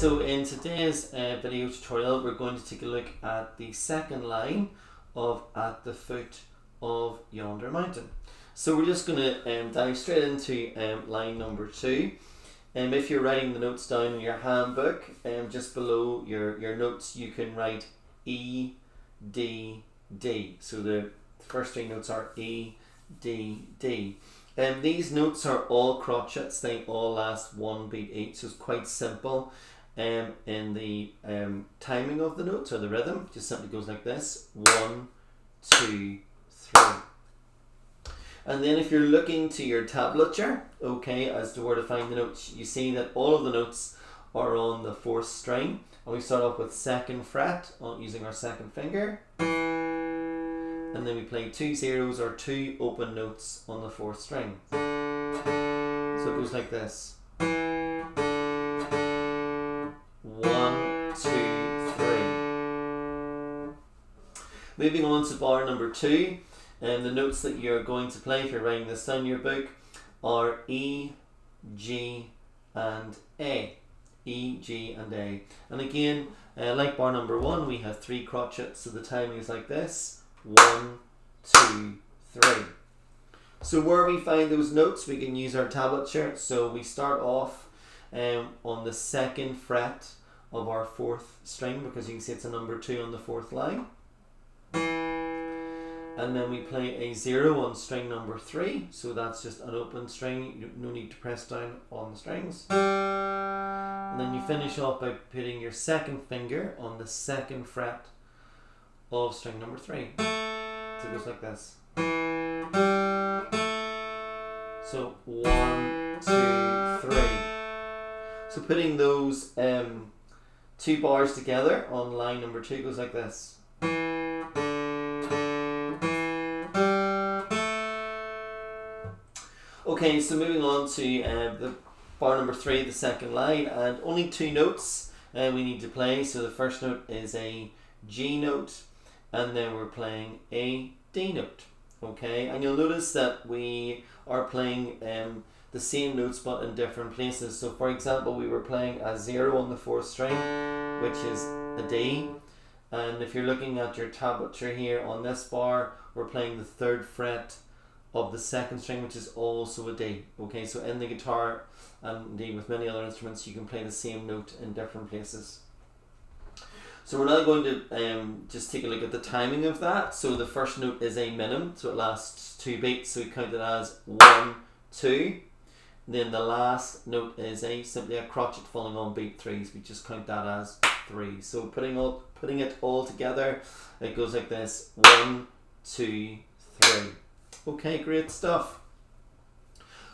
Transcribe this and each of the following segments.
So in today's video tutorial, we're going to take a look at the second line of At the Foot of Yonder Mountain. So we're just going to dive straight into line number 2. If you're writing the notes down in your handbook, just below your notes you can write E, D, D. So the first 3 notes are E, D, D. These notes are all crotchets, they all last 1 beat each, so it's quite simple in the timing of the notes or the rhythm. Just simply goes like this: 1, 2, 3. And then if you're looking to your tablature, okay, as to where to find the notes, you see that all of the notes are on the 4th string, and we start off with 2nd fret using our 2nd finger. And then we play 2 zeros or 2 open notes on the 4th string. So it goes like this: 1, 2, 3. Moving on to bar number 2, and the notes that you're going to play if you're writing this down in your book are E, G, and A. E, G, and A. And again, like bar number 1, we have 3 crotchets, so the timing is like this: 1, 2, 3. So where we find those notes, we can use our tablature. So we start off on the 2nd fret of our 4th string, because you can see it's a number 2 on the 4th line. And then we play a 0 on string number 3, so that's just an open string, no need to press down on the strings. And then you finish off by putting your 2nd finger on the 2nd fret of string number 3. So it goes like this. So 1, 2, 3. So putting those 2 bars together on line number 2 goes like this. Okay, so moving on to the bar number 3, the 2nd line, and only 2 notes we need to play. So the first note is a G note, and then we're playing a D note. Okay, and you'll notice that we are playing the same notes but in different places. So for example, we were playing a 0 on the 4th string, which is a D, and if you're looking at your tablature here on this bar, we're playing the 3rd fret of the 2nd string, which is also a D. Okay, so in the guitar and indeed with many other instruments, you can play the same note in different places. So we're now going to just take a look at the timing of that. So the first note is a minim, so it lasts 2 beats, so we count it as 1, 2. Then the last note is simply a crotchet falling on beat 3s. We just count that as 3. So putting it all together, it goes like this: 1, 2, 3. Okay, great stuff.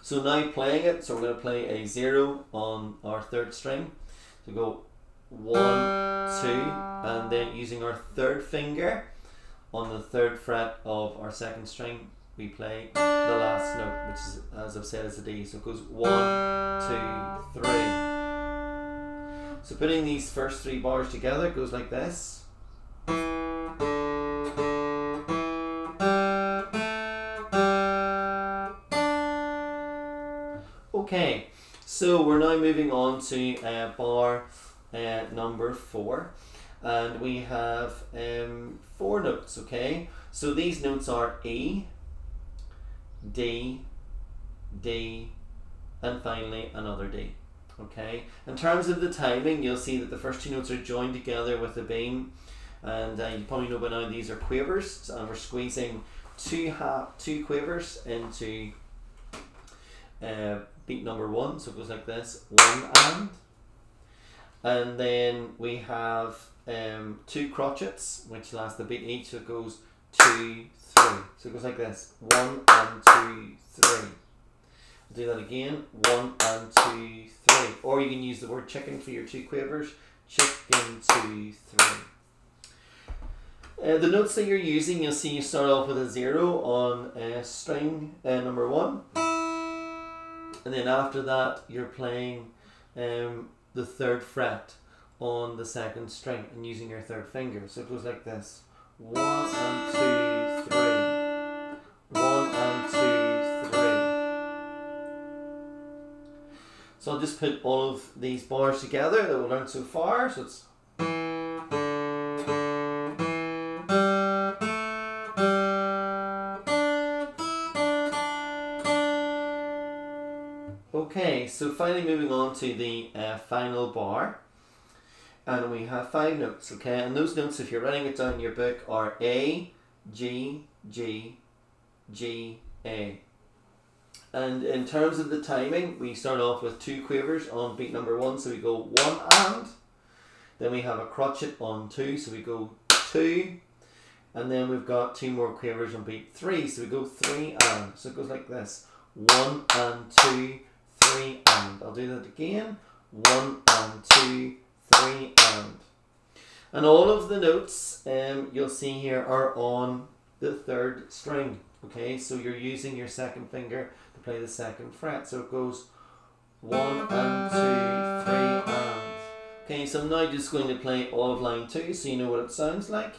So now playing it, so we're going to play a 0 on our 3rd string. So go 1, 2, and then using our 3rd finger on the 3rd fret of our 2nd string, we play the last note, which is, as I've said, is a D. So it goes 1, 2, 3. So putting these first 3 bars together, it goes like this. Okay, so we're now moving on to bar number 4, and we have 4 notes. Okay, so these notes are E, D, D, and finally another D. Okay, in terms of the timing, you'll see that the first 2 notes are joined together with a beam, and you probably know by now these are quavers, and we're squeezing 2 quavers into beat number 1, so it goes like this: 1 and then we have 2 crotchets which last a beat each, so it goes 2, 3. So it goes like this: 1 and 2, 3. I'll do that again: 1 and 2, 3. Or you can use the word chicken for your 2 quavers: chicken, 2, 3. The notes that you're using, you'll see you start off with a 0 on string number 1. And then after that, you're playing the 3rd fret on the 2nd string and using your 3rd finger. So it goes like this: 1 and 2, 3. 1 and 2, 3. So I'll just put all of these bars together that we've learned so far. So it's okay, so finally moving on to the final bar. And we have 5 notes, okay? And those notes, if you're writing it down in your book, are A, G, G, G, A. And in terms of the timing, we start off with 2 quavers on beat number 1, so we go 1 and. Then we have a crotchet on 2, so we go 2. And then we've got 2 more quavers on beat 3, so we go 3 and. So it goes like this: 1 and 2, 3 and. I'll do that again: 1 and 2, 3 and. And all of the notes you'll see here are on the 3rd string. Okay, so you're using your 2nd finger to play the 2nd fret. So it goes 1 and 2, 3 and. Okay, so I'm now just going to play all of line 2 so you know what it sounds like.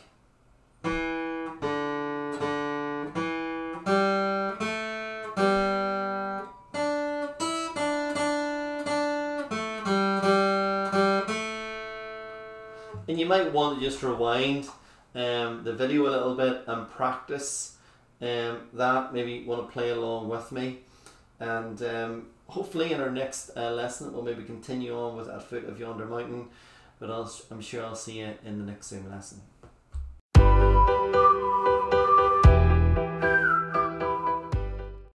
And you might want to just rewind the video a little bit and practice that. Maybe want to play along with me, and hopefully in our next lesson we'll maybe continue on with At Foot of Yonder Mountain, but I'm sure I'll see you in the next Zoom lesson.